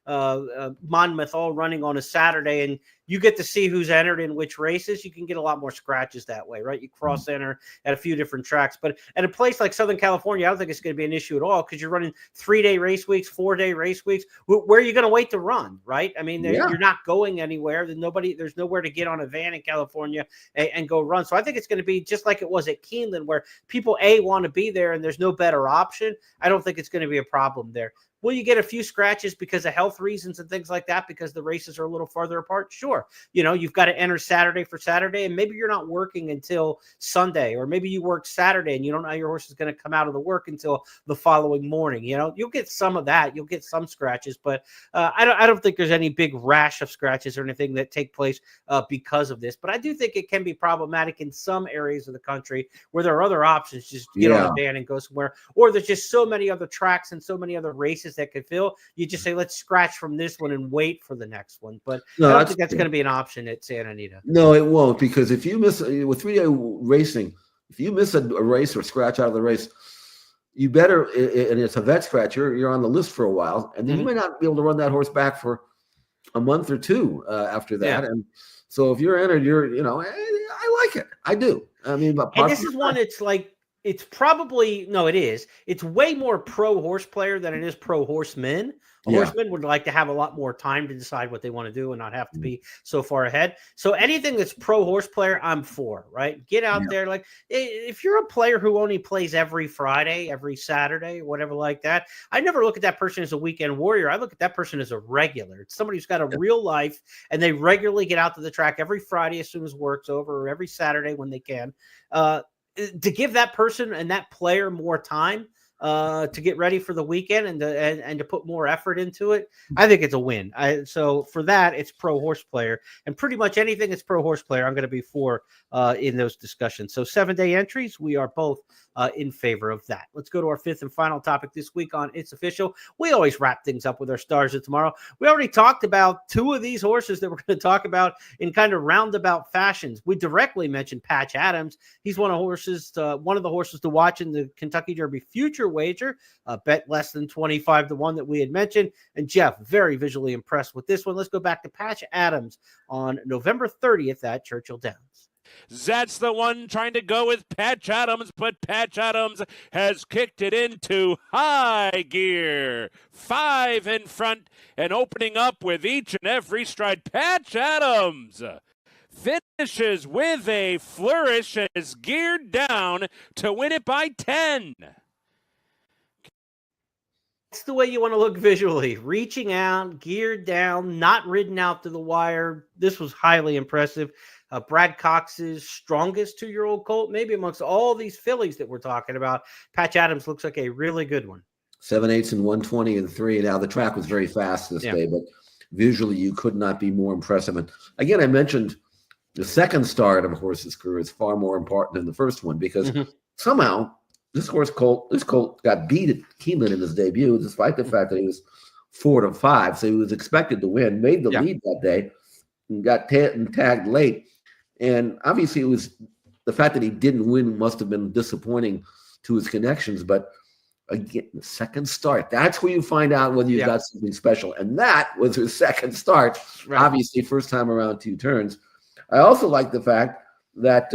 Monmouth all running on a Saturday, and you get to see who's entered in which races. You can get a lot more scratches that way, right? You cross enter at a few different tracks. But at a place like Southern California, I don't think it's going to be an issue at all because you're running 3-day race weeks, 4-day race weeks. Where are you going to wait to run, right? I mean, you're not going anywhere. There's nowhere to get on a van in California and go run. So I think it's going to be just like it was at Keeneland, where people, want to be there and there's no better option. I don't think it's going to be a problem there. Will you get a few scratches because of health reasons and things like that because the races are a little farther apart? Sure. You've got to enter Saturday for Saturday, and maybe you're not working until Sunday, or maybe you work Saturday and you don't know how your horse is going to come out of the work until the following morning. You'll get some of that. You'll get some scratches, but I don't think there's any big rash of scratches or anything that take place because of this. But I do think it can be problematic in some areas of the country where there are other options. Just get on a van and go somewhere, or there's just so many other tracks and so many other races that could fill. You just say, let's scratch from this one and wait for the next one. But I don't think that's going to be an option at Santa Anita. No, it won't, because if you miss with 3-day racing, if you miss a race or scratch out of the race, you better, and it's a vet scratch, you're on the list for a while, and then you may not be able to run that horse back for a month or two after that. Yeah. And so if you're entered, I like it. I do. I mean, but and this is one that's like, it's way more pro horse player than it is pro horseman. Horsemen would like to have a lot more time to decide what they want to do and not have to be so far ahead. So anything that's pro horse player, I'm for, right? Get out there. Like if you're a player who only plays every Friday, every Saturday, whatever like that, I never look at that person as a weekend warrior. I look at that person as a regular. It's somebody who's got a real life and they regularly get out to the track every Friday as soon as work's over, or every Saturday when they can. To give that person and that player more time to get ready for the weekend and to put more effort into it, I think it's a win. So for that, it's pro horse player, and pretty much anything that's pro horse player, I'm going to be for in those discussions. So 7-day entries, we are both in favor of that. Let's go to our fifth and final topic this week on It's Official. We always wrap things up with our stars of tomorrow. We already talked about two of these horses that we're going to talk about in kind of roundabout fashions. We directly mentioned Patch Adams. He's one of the horses to watch in the Kentucky Derby future wager, bet less than 25 to 1 that we had mentioned. And Jeff, very visually impressed with this one. Let's go back to Patch Adams on November 30th at Churchill Downs. That's the one trying to go with Patch Adams, but Patch Adams has kicked it into high gear. 5 in front and opening up with each and every stride. Patch Adams finishes with a flourish and is geared down to win it by 10. That's the way you want to look visually. Reaching out, geared down, not ridden out to the wire. This was highly impressive. Brad Cox's strongest 2-year-old colt, maybe amongst all these fillies that we're talking about. Patch Adams looks like a really good one. 7/8 and 120 and 3. Now the track was very fast this day, but visually you could not be more impressive. And again, I mentioned the second start of a horse's career is far more important than the first one because somehow this colt got beat at Keeneland in his debut, despite the fact that he was 4-5. So he was expected to win, made the lead that day, and got tagged late. And obviously, it was the fact that he didn't win must have been disappointing to his connections. But again, the second start, that's where you find out whether you got something special. And that was his second start. Right. Obviously, first time around 2 turns. I also like the fact that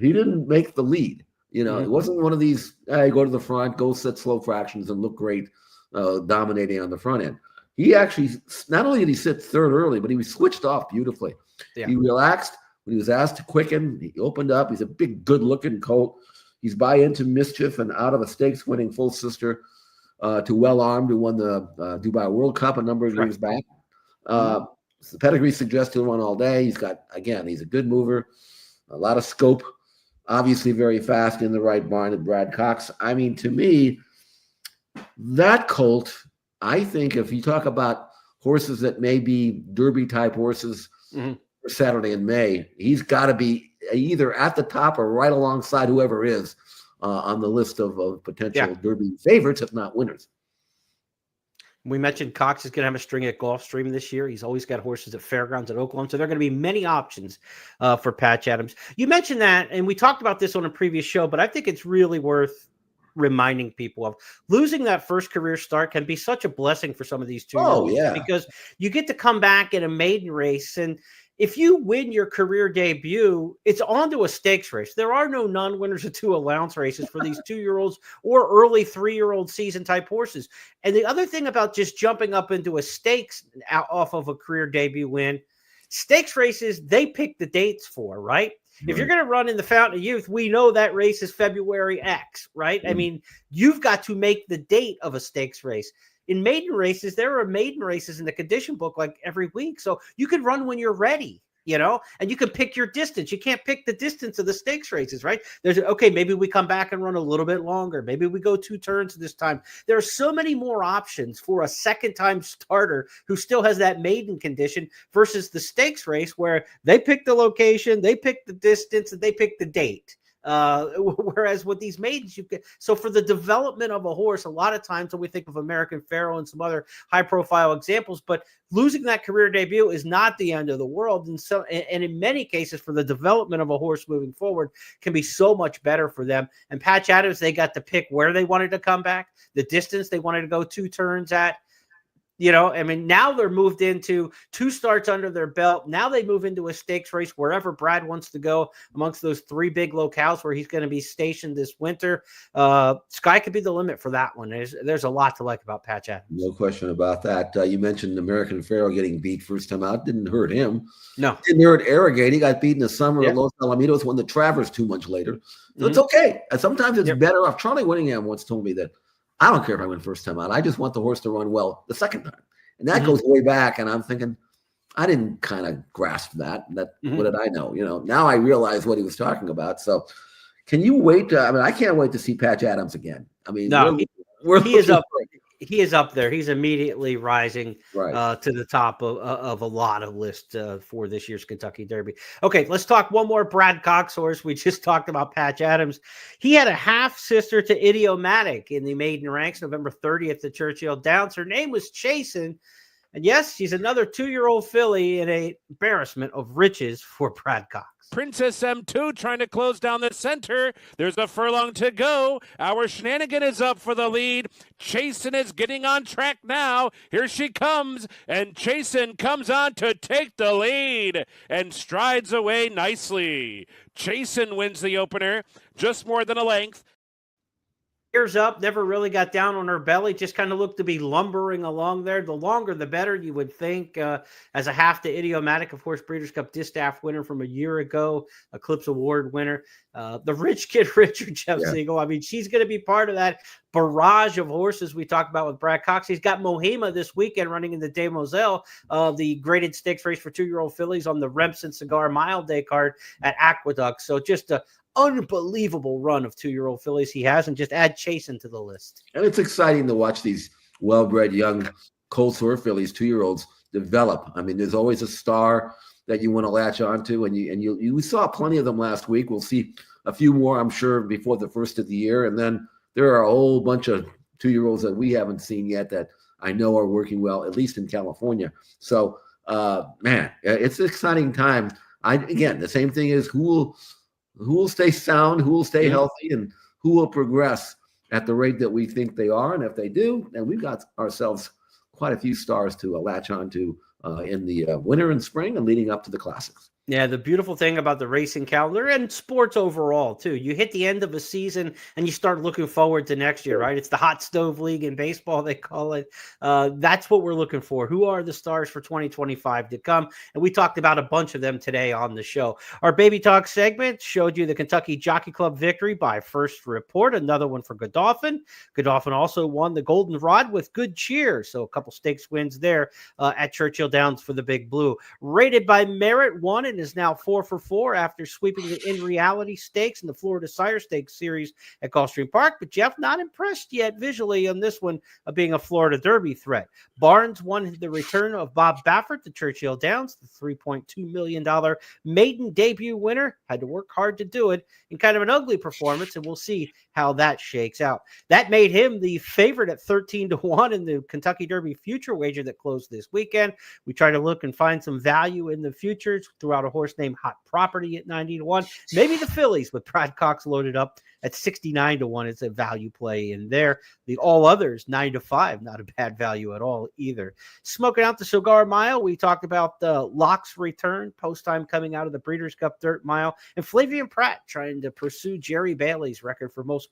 he didn't make the lead. You know, it wasn't one of these, go to the front, go set slow fractions and look great, dominating on the front end. He actually, not only did he sit third early, but he was switched off beautifully. Yeah. He relaxed. When he was asked to quicken, he opened up. He's a big, good-looking colt. He's by into mischief and out of a stakes-winning full sister to Well Armed, who won the Dubai World Cup a number of years back. The pedigree suggests he'll run all day. He's a good mover, a lot of scope, obviously very fast in the right barn at Brad Cox. I mean, to me, that colt, I think if you talk about horses that may be Derby-type horses for Saturday in May, he's got to be either at the top or right alongside whoever is on the list of potential Derby favorites, if not winners. We mentioned Cox is going to have a string at Gulfstream this year. He's always got horses at Fairgrounds at Oklahoma. So there are going to be many options for Patch Adams. You mentioned that, and we talked about this on a previous show, but I think it's really worth reminding people of. Losing that first career start can be such a blessing for some of these 2-year-olds because you get to come back in a maiden race, and if you win your career debut, it's onto a stakes race. There are no non-winners of 2 allowance races for these 2-year-olds or early 3-year-old season type horses. And the other thing about just jumping up into a stakes off of a career debut win, stakes races, they pick the dates for, right? If you're going to run in the Fountain of Youth, we know that race is February X, right? I mean, you've got to make the date of a stakes race. In maiden races, there are maiden races in the condition book like every week. So you can run when you're ready, you know, and you can pick your distance. You can't pick the distance of the stakes races, right? Maybe we come back and run a little bit longer. Maybe we go 2 turns this time. There are so many more options for a second-time starter who still has that maiden condition versus the stakes race where they pick the location, they pick the distance, and they pick the date. Whereas with these maidens, so for the development of a horse, a lot of times when we think of American Pharoah and some other high-profile examples, but losing that career debut is not the end of the world. And in many cases, for the development of a horse moving forward, can be so much better for them. And Patch Adams, they got to pick where they wanted to come back, the distance they wanted to go 2 turns at. You know, I mean, now they're moved into 2 starts under their belt. Now they move into a stakes race wherever Brad wants to go amongst those 3 big locales where he's going to be stationed this winter. Sky could be the limit for that one. There's a lot to like about Patch Adams. No question about that. You mentioned American Pharoah getting beat first time out. Didn't hurt him. No. Didn't hurt Arrogate. He got beat in the summer at Los Alamitos, won the Travers 2 months later. So it's okay. And sometimes it's better off. Charlie Whittingham once told me that I don't care if I win first time out. I just want the horse to run well the second time. And that goes way back. And I'm thinking, I didn't kind of grasp that. What did I know? You know, now I realize what he was talking about. So can you wait? I can't wait to see Patch Adams again. I mean, no, He is up there. He's immediately rising Right. to the top of a lot of lists for this year's Kentucky Derby. Okay, let's talk one more Brad Cox horse. We just talked about Patch Adams. He had a half sister to Idiomatic in the maiden ranks, November 30th at Churchill Downs. Her name was Chasen. And yes, she's another 2-year-old filly in a embarrassment of riches for Brad Cox. Princess M2 trying to close down the center. There's a furlong to go. Our Shenanigan is up for the lead. Chasen is getting on track now. Here she comes, and Chasen comes on to take the lead and strides away nicely. Chasen wins the opener, just more than a length. Ears up, never really got down on her belly, just kind of looked to be lumbering along there. The longer, the better, you would think. As a half to Idiomatic, of course, Breeders' Cup Distaff winner from a year ago, Eclipse Award winner. The rich kid Richard, Jeff Siegel. I mean, she's going to be part of that barrage of horses we talked about with Brad Cox. He's got Mohima this weekend running in the Des Moselle, the graded stakes race for 2-year-old fillies on the Remsen Cigar Mile Day card at Aqueduct. So just a unbelievable run of 2-year-old fillies he has, and just add Chasen to the list. And it's exciting to watch these well-bred young cold sore fillies, 2-year-olds, develop. I mean, there's always a star that you want to latch onto, and you saw plenty of them last week. We'll see a few more, I'm sure, before the first of the year. And then there are a whole bunch of 2-year-olds that we haven't seen yet that I know are working well, at least in California. So, man, it's an exciting time. Again, the same thing is who will stay sound, who will stay healthy, and who will progress at the rate that we think they are. And if they do, then we've got ourselves quite a few stars to latch on to in the winter and spring and leading up to the classics. Yeah, the beautiful thing about the racing calendar and sports overall, too, you hit the end of a season and you start looking forward to next year, right? It's the hot stove league in baseball, they call it. That's what we're looking for. Who are the stars for 2025 to come? And we talked about a bunch of them today on the show. Our Baby Talk segment showed you the Kentucky Jockey Club victory by First Report, another one for Godolphin. Godolphin also won the Golden Rod with good cheer, so a couple stakes wins there at Churchill Downs for the Big Blue. Rated by Merit, won and is now 4 for 4 after sweeping the In Reality Stakes and the Florida Sire Stakes series at Gulfstream Park. But Jeff, not impressed yet visually on this one of being a Florida Derby threat. Barnes won the return of Bob Baffert to Churchill Downs, the $3.2 million maiden debut winner. Had to work hard to do it in kind of an ugly performance, and we'll see how that shakes out. That made him the favorite at 13-1 in the Kentucky Derby future wager that closed this weekend. We try to look and find some value in the futures throughout a horse named Hot Property at 90-1. Maybe the fillies with Brad Cox loaded up at 69-1. It's a value play in there. The all others 9-5, not a bad value at all either. Smoking out the Cigar Mile, we talked about the Locke's return, post time coming out of the Breeders' Cup Dirt Mile, and Flavian Pratt trying to pursue Jerry Bailey's record for most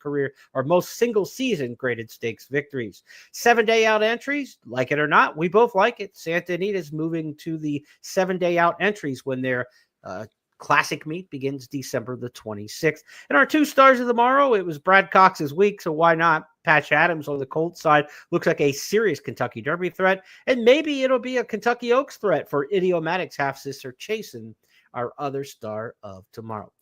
single season graded stakes victories. 7-day out entries, like it or not, we both like it. Santa Anita's moving to the 7-day out entries when their classic meet begins December the 26th. And our 2 stars of tomorrow, it was Brad Cox's week, so why not? Patch Adams on the Colt side looks like a serious Kentucky Derby threat, and maybe it'll be a Kentucky Oaks threat for Idiomatic's half-sister Chasen, our other star of tomorrow.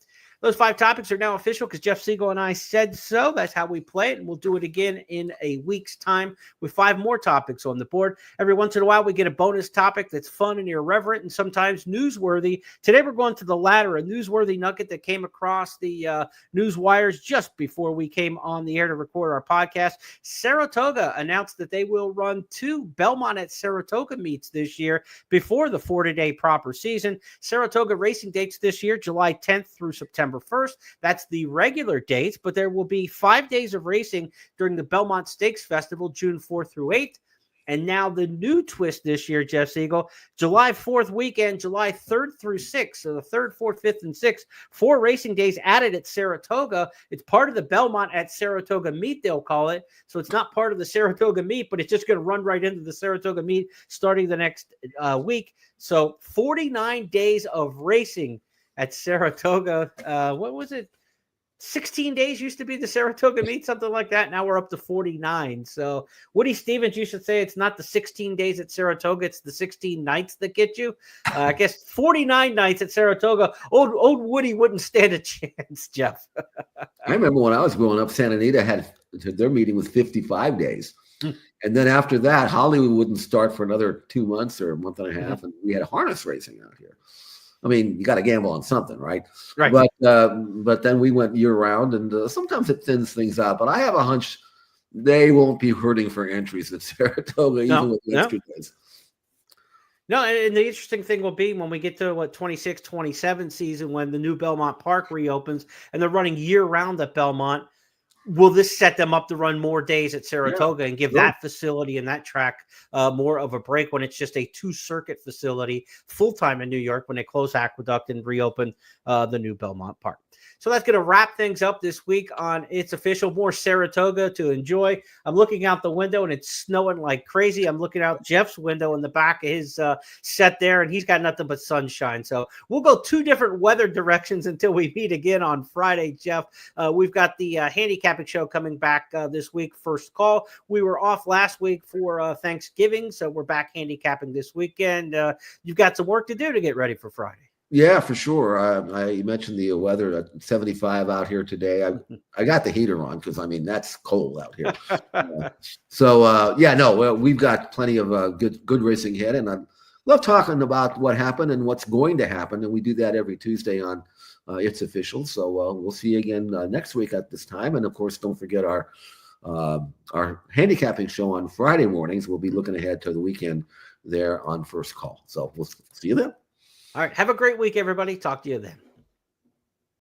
Those 5 topics are now official because Jeff Siegel and I said so. That's how we play it, and we'll do it again in a week's time with 5 more topics on the board. Every once in a while, we get a bonus topic that's fun and irreverent and sometimes newsworthy. Today, we're going to the latter, a newsworthy nugget that came across the news wires just before we came on the air to record our podcast. Saratoga announced that they will run 2 Belmont at Saratoga meets this year before the 40-day proper season. Saratoga racing dates this year, July 10th through September 1st. That's the regular dates, but there will be 5 days of racing during the Belmont Stakes Festival, June 4th through 8th. And now the new twist this year, Jeff Siegel, July 4th weekend, July 3rd through 6th. So the 3rd, 4th, 5th, and 6th, 4 racing days added at Saratoga. It's part of the Belmont at Saratoga meet, they'll call it. So it's not part of the Saratoga meet, but it's just going to run right into the Saratoga meet starting the next week. So 49 days of racing at Saratoga. What was it? 16 days used to be the Saratoga meet, something like that. Now we're up to 49. So Woody Stevens, you should say it's not the 16 days at Saratoga, it's the 16 nights that get you. I guess 49 nights at Saratoga. Old Woody wouldn't stand a chance, Jeff. I remember when I was growing up, Santa Anita had their meeting was 55 days. Hmm. And then after that, Hollywood wouldn't start for another 2 months or a month and a half, and we had harness racing out here. I mean, you got to gamble on something, right? Right. But then we went year round, and sometimes it thins things out. But I have a hunch they won't be hurting for entries at Saratoga, even with the extra days. No, and the interesting thing will be when we get to 26, 27 season, when the new Belmont Park reopens and they're running year round at Belmont. Will this set them up to run more days at Saratoga and give that facility and that track more of a break when it's just a 2-circuit facility full-time in New York when they close Aqueduct and reopen the new Belmont Park? So that's going to wrap things up this week on It's Official. More Saratoga to enjoy. I'm looking out the window, and it's snowing like crazy. I'm looking out Jeff's window in the back of his set there, and he's got nothing but sunshine. So we'll go 2 different weather directions until we meet again on Friday, Jeff. We've got the handicapping show coming back this week, First Call. We were off last week for Thanksgiving, so we're back handicapping this weekend. You've got some work to do to get ready for Friday. Yeah, for sure. I mentioned the weather at 75 out here today. I got the heater on because, I mean, that's cold out here. We've got plenty of good racing ahead, and I love talking about what happened and what's going to happen, and we do that every Tuesday on It's Official. So we'll see you again next week at this time, and of course, don't forget our handicapping show on Friday mornings. We'll be looking ahead to the weekend there on First Call. So we'll see you then. All right. Have a great week, everybody. Talk to you then.